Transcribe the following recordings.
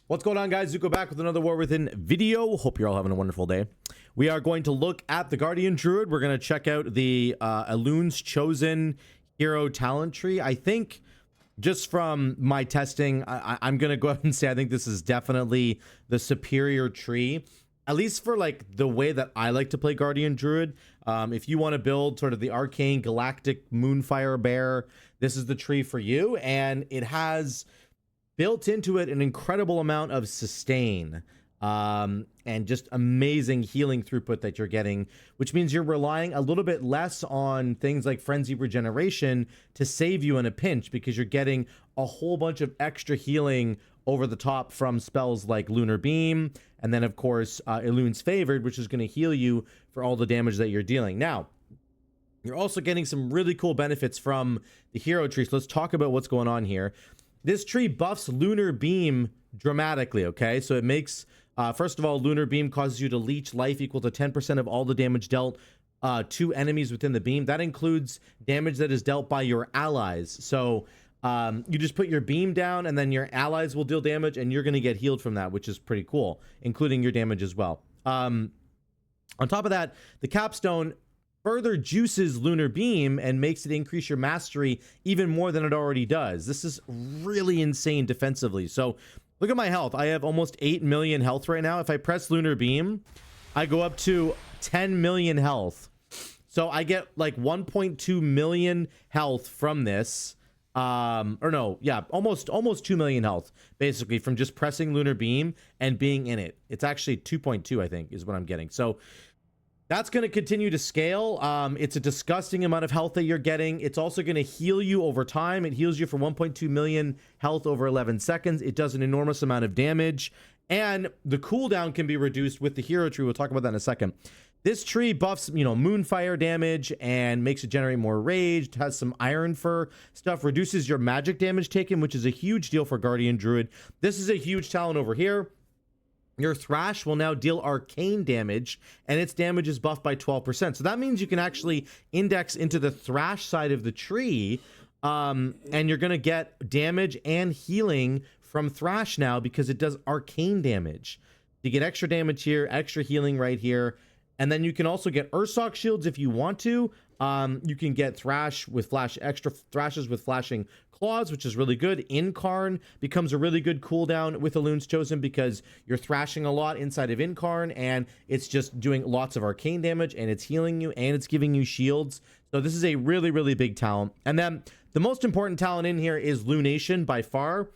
What's going on, guys? Zuko back with another War Within video. Hope you're all having a wonderful day. We are going to look at the Guardian Druid. We're going to check out the Elun's Chosen hero talent tree. I think just from my testing, I'm going to go ahead and say I think this is definitely the superior tree, at least for like the way that I like to play Guardian Druid. If you want to build sort of the Arcane Galactic Moonfire Bear, this is the tree for you. And it has built into it an incredible amount of sustain and just amazing healing throughput that you're getting, which means you're relying a little bit less on things like Frenzy Regeneration to save you in a pinch, because you're getting a whole bunch of extra healing over the top from spells like Lunar Beam, and then of course Elun's Favored, which is going to heal you for all the damage that you're dealing. Now, you're also getting some really cool benefits from the hero tree, so let's talk about what's going on here. This tree buffs Lunar Beam dramatically, okay? So it makes, first of all, Lunar Beam causes you to leech life equal to 10% of all the damage dealt to enemies within the beam. That includes damage that is dealt by your allies. So you just put your beam down and then your allies will deal damage and you're going to get healed from that, which is pretty cool, including your damage as well. On top of that, the capstone further juices Lunar Beam and makes it increase your mastery even more than it already does. This is really insane defensively. So look at my health. I have almost 8 million health right now. If I press Lunar Beam, I go up to 10 million health. So I get like 1.2 million health from this. Or no, yeah, almost 2 million health basically from just pressing Lunar Beam and being in it. It's actually 2.2, I think, is what I'm getting. So that's going to continue to scale. It's a disgusting amount of health that you're getting. It's also going to heal you over time. It heals you for 1.2 million health over 11 seconds. It does an enormous amount of damage. And the cooldown can be reduced with the hero tree. We'll talk about that in a second. This tree buffs, Moonfire damage and makes it generate more rage. Has some Iron Fur stuff. Reduces your magic damage taken, which is a huge deal for Guardian Druid. This is a huge talent over here. Your Thrash will now deal arcane damage, and its damage is buffed by 12%. So that means you can actually index into the Thrash side of the tree, and you're going to get damage and healing from Thrash now because it does arcane damage. You get extra damage here, extra healing right here, and then you can also get Ursoc shields if you want to. You can get Thrash with extra Thrashes with flashing claws, which is really good. Incarn becomes a really good cooldown with Elun's Chosen because you're thrashing a lot inside of Incarn, and it's just doing lots of arcane damage, and it's healing you, and it's giving you shields. So this is a really, really big talent. And then the most important talent in here is Lunation by far.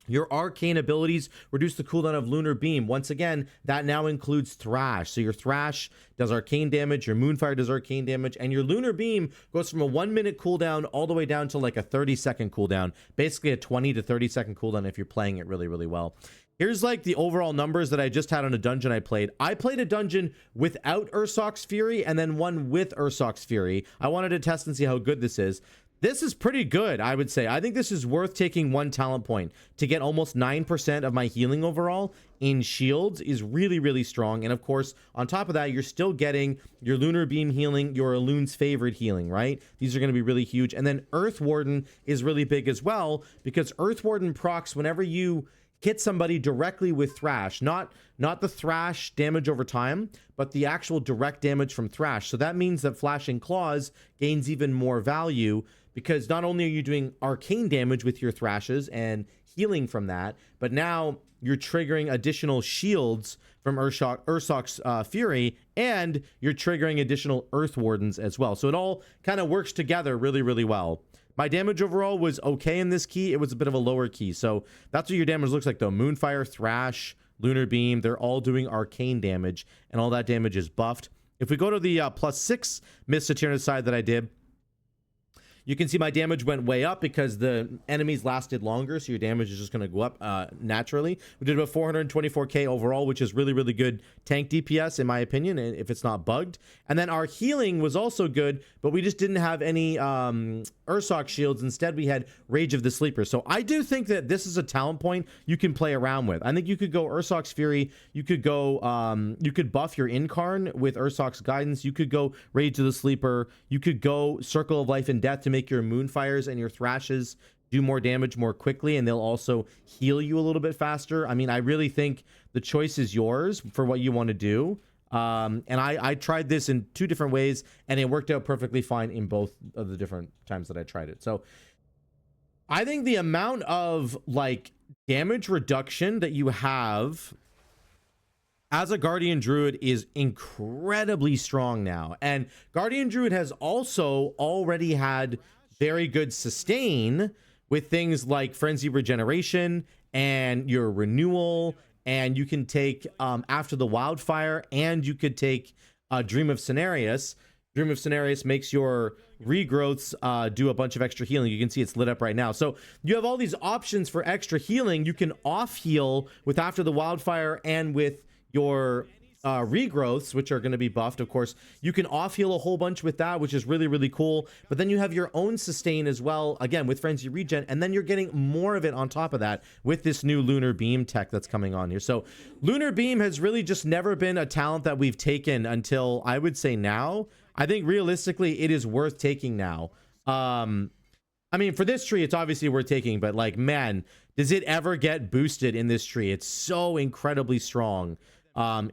Your arcane abilities reduce the cooldown of Lunar Beam. Once again, that now includes Thrash. So your Thrash does arcane damage, your Moonfire does arcane damage, and your Lunar Beam goes from a 1-minute cooldown all the way down to like a 30-second cooldown. Basically a 20 to 30-second cooldown if you're playing it really, really well. Here's like the overall numbers that I just had on a dungeon I played. I played a dungeon without Ursoc's Fury and then one with Ursoc's Fury. I wanted to test and see how good this is. This is pretty good, I would say. I think this is worth taking 1 talent point to get almost 9% of my healing overall in shields is really, really strong. And of course, on top of that, you're still getting your Lunar Beam healing, your Elun's Favored healing, right? These are going to be really huge. And then Earth Warden is really big as well, because Earth Warden procs whenever you hit somebody directly with Thrash, not the Thrash damage over time, but the actual direct damage from Thrash. So that means that Flashing Claws gains even more value, because not only are you doing arcane damage with your Thrashes and healing from that, but now you're triggering additional shields from Ursoc's Fury, and you're triggering additional Earth Wardens as well. So it all kind of works together really, really well. My damage overall was okay in this key. It was a bit of a lower key. So that's what your damage looks like though. Moonfire, Thrash, Lunar Beam, they're all doing arcane damage, and all that damage is buffed. If we go to the +6 Miss Satyrna side that I did, you can see my damage went way up because the enemies lasted longer, so your damage is just going to go up naturally. We did about 424k overall, which is really, really good tank DPS in my opinion, if it's not bugged. And then our healing was also good, but we just didn't have any Ursoc shields. Instead, we had Rage of the Sleeper. So I do think that this is a talent point you can play around with. I think you could go Ursoc's Fury. You could go, you could buff your Incarn with Ursoc's Guidance. You could go Rage of the Sleeper. You could go Circle of Life and Death to make your Moonfires and your Thrashes do more damage more quickly, and they'll also heal you a little bit faster. I mean, I really think the choice is yours for what you want to do. And I tried this in 2 different ways, and it worked out perfectly fine in both of the different times that I tried it. So I think the amount of like damage reduction that you have as a Guardian Druid is incredibly strong now. And Guardian Druid has also already had very good sustain with things like Frenzy Regeneration and your Renewal, and you can take After the Wildfire, and you could take Dream of Cenarius. Dream of Cenarius makes your regrowths do a bunch of extra healing. You can see it's lit up right now. So you have all these options for extra healing. You can off heal with After the Wildfire and with your regrowths, which are going to be buffed. Of course, you can off heal a whole bunch with that, which is really, really cool. But then you have your own sustain as well, again, with Frenzy Regen, and then you're getting more of it on top of that with this new Lunar Beam tech that's coming on here. So Lunar Beam has really just never been a talent that we've taken until, I would say, now. I think realistically it is worth taking now. I mean, for this tree, it's obviously worth taking, but like, man, does it ever get boosted in this tree? It's so incredibly strong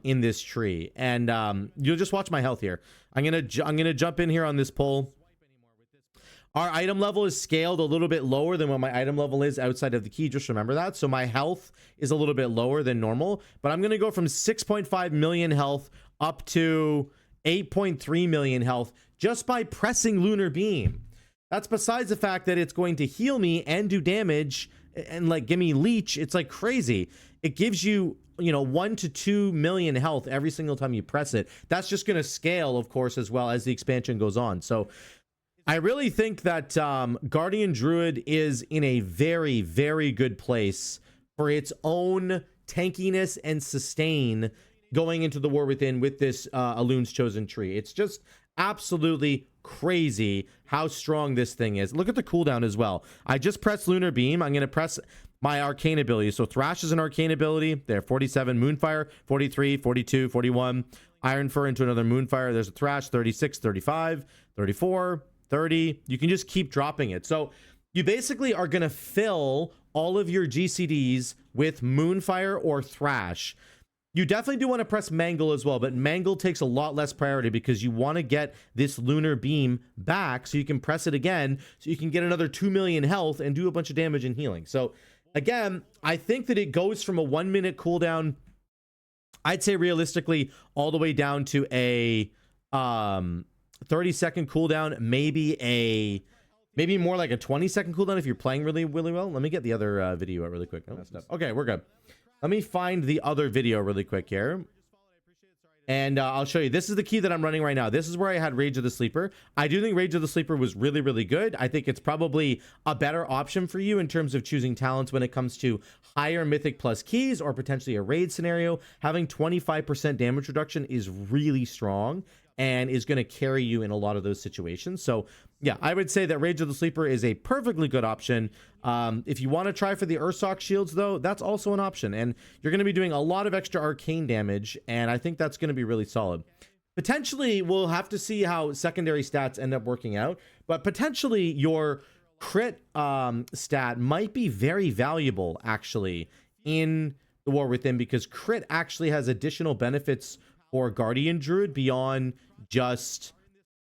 in this tree. And you'll just watch my health here. I'm gonna jump in here on this pole. Our item level is scaled a little bit lower than what my item level is outside of the key. Just remember that. So my health is a little bit lower than normal, but I'm gonna go from 6.5 million health up to 8.3 million health just by pressing Lunar Beam. That's besides the fact that it's going to heal me and do damage and like give me leech. It's like crazy. It gives you, you know, 1 to 2 million health every single time you press it. That's just going to scale, of course, as well as the expansion goes on. So I really think that Guardian Druid is in a very, very good place for its own tankiness and sustain going into the War Within with this Elun's Chosen tree. It's just absolutely crazy how strong this thing is. Look at the cooldown as well. I just pressed Lunar Beam. I'm going to press my arcane ability. So Thrash is an arcane ability. There, 47. Moonfire, 43, 42, 41. Ironfur into another Moonfire. There's a Thrash, 36, 35, 34, 30. You can just keep dropping it. So you basically are going to fill all of your GCDs with Moonfire or Thrash. You definitely do want to press Mangle as well, but Mangle takes a lot less priority because you want to get this Lunar Beam back so you can press it again, so you can get another 2 million health and do a bunch of damage and healing. So again, I think that it goes from a 1 minute cooldown, I'd say realistically, all the way down to a 30-second cooldown, maybe more like a 20-second cooldown if you're playing really, really well. Let me get the other video out really quick. Oh, okay, we're good. Let me find the other video really quick here. And I'll show you. This is the key that I'm running right now. This is where I had Rage of the Sleeper. I do think Rage of the Sleeper was really, really good. I think it's probably a better option for you in terms of choosing talents when it comes to higher Mythic plus keys or potentially a raid scenario. Having 25% damage reduction is really strong and is going to carry you in a lot of those situations. So yeah, I would say that Rage of the Sleeper is a perfectly good option. If you want to try for the Ursoc shields though, that's also an option, and you're going to be doing a lot of extra arcane damage, and I think that's going to be really solid. Potentially we'll have to see how secondary stats end up working out, but potentially your crit stat might be very valuable actually in the War Within, because crit actually has additional benefits for Guardian Druid beyond just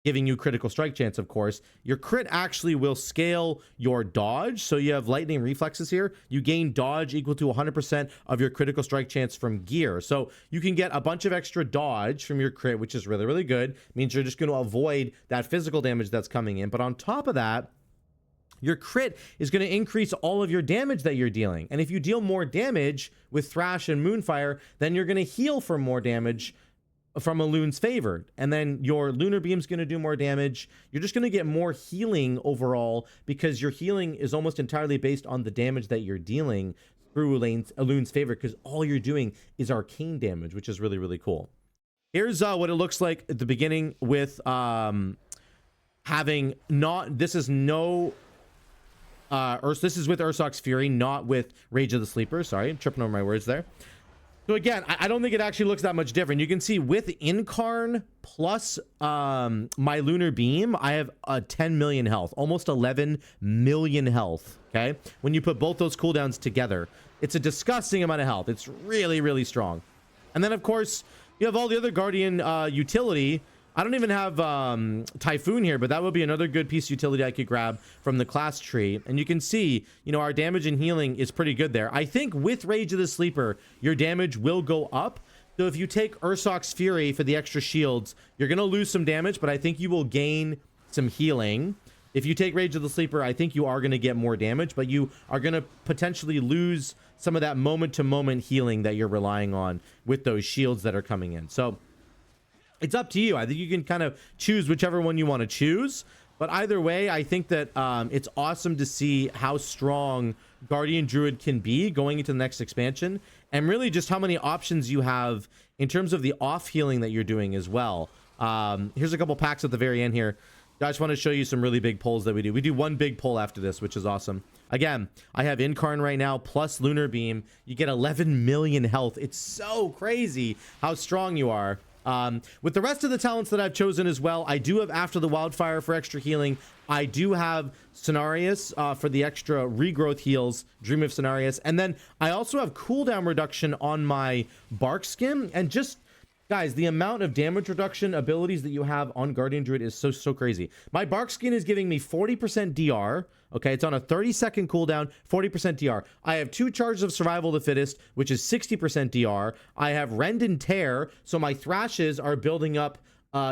giving you critical strike chance. Of course, your crit actually will scale your dodge. So you have lightning reflexes here. You gain dodge equal to 100% of your critical strike chance from gear. So you can get a bunch of extra dodge from your crit, which is really, really good. It means you're just going to avoid that physical damage that's coming in. But on top of that, your crit is going to increase all of your damage that you're dealing. And if you deal more damage with Thrash and Moonfire, then you're going to heal for more damage from Elun's Favored, and then your Lunar Beam's going to do more damage. You're just going to get more healing overall because your healing is almost entirely based on the damage that you're dealing through Elun's Favored, because all you're doing is arcane damage, which is really, really cool. Here's what it looks like at the beginning with having not, this is no this is with Ursoc's Fury, not with Rage of the Sleeper. Sorry, I'm tripping over my words there. So again, I don't think it actually looks that much different. You can see with Incarn plus my Lunar Beam, I have a 10 million health, almost 11 million health. Okay, when you put both those cooldowns together, it's a disgusting amount of health. It's really, really strong. And then of course you have all the other Guardian utility. I don't even have Typhoon here, but that would be another good piece of utility I could grab from the class tree. And you can see, you know, our damage and healing is pretty good there. I think with Rage of the Sleeper, your damage will go up. So if you take Ursoc's Fury for the extra shields, you're going to lose some damage, but I think you will gain some healing. If you take Rage of the Sleeper, I think you are going to get more damage, but you are going to potentially lose some of that moment-to-moment healing that you're relying on with those shields that are coming in. So it's up to you. I think you can kind of choose whichever one you want to choose. But either way, I think that it's awesome to see how strong Guardian Druid can be going into the next expansion. And really just how many options you have in terms of the off healing that you're doing as well. Here's a couple packs at the very end here. I just want to show you some really big pulls that we do. We do one big pull after this, which is awesome. Again, I have Incarn right now plus Lunar Beam. You get 11 million health. It's so crazy how strong you are. With the rest of the talents that I've chosen as well, I do have After the Wildfire for extra healing. I do have Cenarius for the extra regrowth heals, Dream of Cenarius. And then I also have cooldown reduction on my Bark Skin. And just, guys, the amount of damage reduction abilities that you have on Guardian Druid is so crazy. My Bark Skin is giving me 40% DR. Okay, it's on a 30-second cooldown, 40% DR. I have 2 charges of Survival of the Fittest, which is 60% DR. I have Rend and Tear, so my Thrashes are building up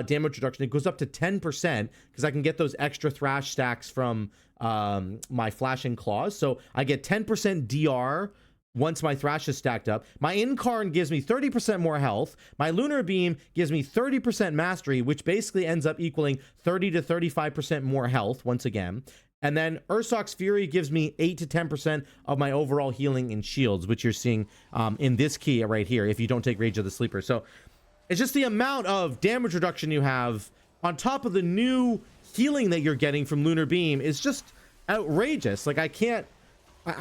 damage reduction. It goes up to 10% because I can get those extra Thrash stacks from my Flashing Claws. So I get 10% DR once my Thrash is stacked up. My Incarn gives me 30% more health. My Lunar Beam gives me 30% mastery, which basically ends up equaling 30 to 35% more health once again. And then Ursoc's Fury gives me 8 to 10% of my overall healing and shields, which you're seeing in this key right here if you don't take Rage of the Sleeper. So it's just the amount of damage reduction you have on top of the new healing that you're getting from Lunar Beam is just outrageous. Like I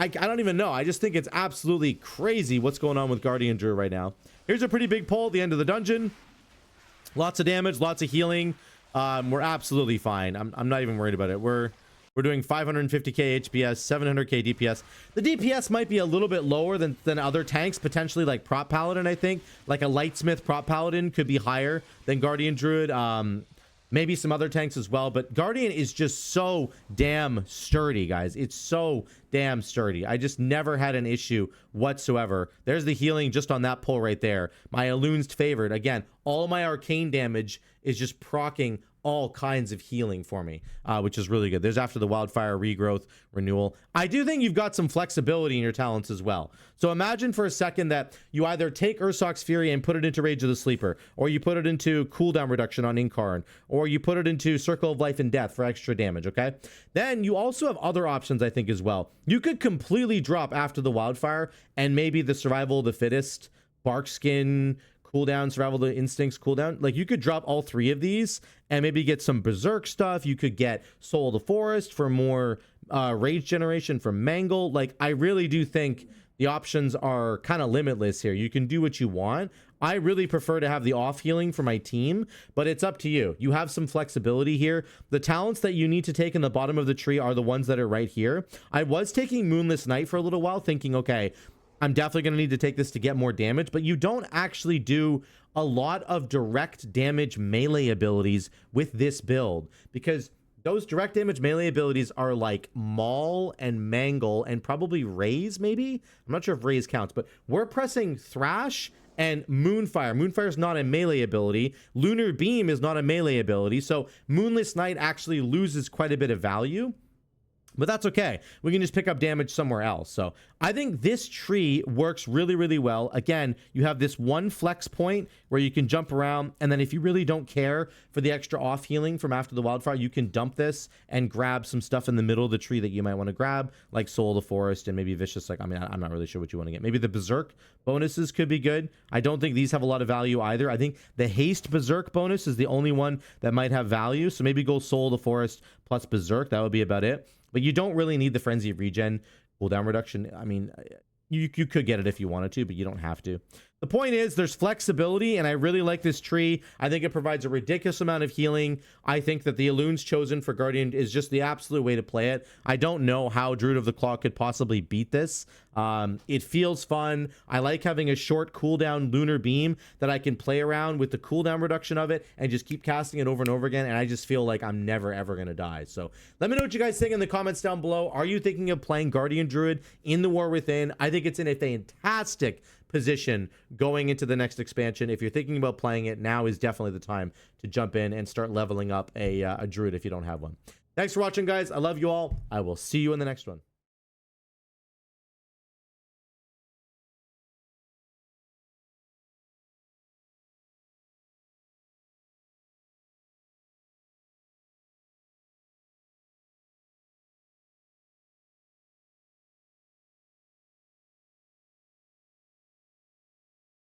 don't even know. I just think it's absolutely crazy what's going on with Guardian Druid right now. Here's a pretty big pull at the end of the dungeon. Lots of damage, lots of healing. We're absolutely fine. I'm not even worried about it. We're doing 550k HPS, 700k DPS. The DPS might be a little bit lower than other tanks, potentially like Prop Paladin, I think. Like a Lightsmith Prop Paladin could be higher than Guardian Druid. Maybe some other tanks as well, but Guardian is just so damn sturdy, guys. It's so damn sturdy. I just never had an issue whatsoever. There's the healing just on that pull right there. My Elun's Favored. Again, all my arcane damage is just proccing all kinds of healing for me, which is really good. There's After the Wildfire, Regrowth, Renewal. I do think you've got some flexibility in your talents as well. So imagine for a second that you either take Ursoc's Fury and put it into Rage of the Sleeper, or you put it into cooldown reduction on Incarn, or you put it into Circle of Life and Death for extra damage, okay? Then you also have other options, I think, as well. You could completely drop After the Wildfire and maybe the Survival of the Fittest, Bark Skin, cooldown, Survival of the Instincts cooldown. Like you could drop all 3 of these and maybe get some Berserk stuff. You could get Soul of the Forest for more rage generation from Mangle. Like I really do think the options are kind of limitless here. You can do what you want. I really prefer to have the off healing for my team, but it's up to you. You have some flexibility here. The talents that you need to take in the bottom of the tree are the ones that are right here. I was taking Moonless Night for a little while thinking, okay, I'm definitely going to need to take this to get more damage, but you don't actually do a lot of direct damage melee abilities with this build because those direct damage melee abilities are like Maul and Mangle and probably Raise, maybe? I'm not sure if Raise counts, but we're pressing Thrash and Moonfire. Moonfire is not a melee ability. Lunar Beam is not a melee ability, so Moonless Night actually loses quite a bit of value. But that's okay. We can just pick up damage somewhere else. So I think this tree works really, really well. Again, you have this one flex point where you can jump around. And then if you really don't care for the extra off healing from After the Wildfire, you can dump this and grab some stuff in the middle of the tree that you might want to grab, like Soul of the Forest and maybe Vicious. Like, I mean, I'm not really sure what you want to get. Maybe the Berserk bonuses could be good. I don't think these have a lot of value either. I think the Haste Berserk bonus is the only one that might have value. So maybe go Soul of the Forest plus Berserk. That would be about it. But you don't really need the Frenzy of Regen cooldown reduction. I mean, you could get it if you wanted to, but you don't have to. The point is there's flexibility, and I really like this tree. I think it provides a ridiculous amount of healing. I think that the Elun's Chosen for Guardian is just the absolute way to play it. I don't know how Druid of the Claw could possibly beat this. It feels fun. I like having a short cooldown Lunar Beam that I can play around with the cooldown reduction of it and just keep casting it over and over again, and I just feel like I'm never ever going to die. So let me know what you guys think in the comments down below. Are you thinking of playing Guardian Druid in the War Within? I think it's in a fantastic position going into the next expansion. If you're thinking about playing it, now is definitely the time to jump in and start leveling up a Druid if you don't have one. Thanks for watching, guys. I love you all. I will see you in the next one.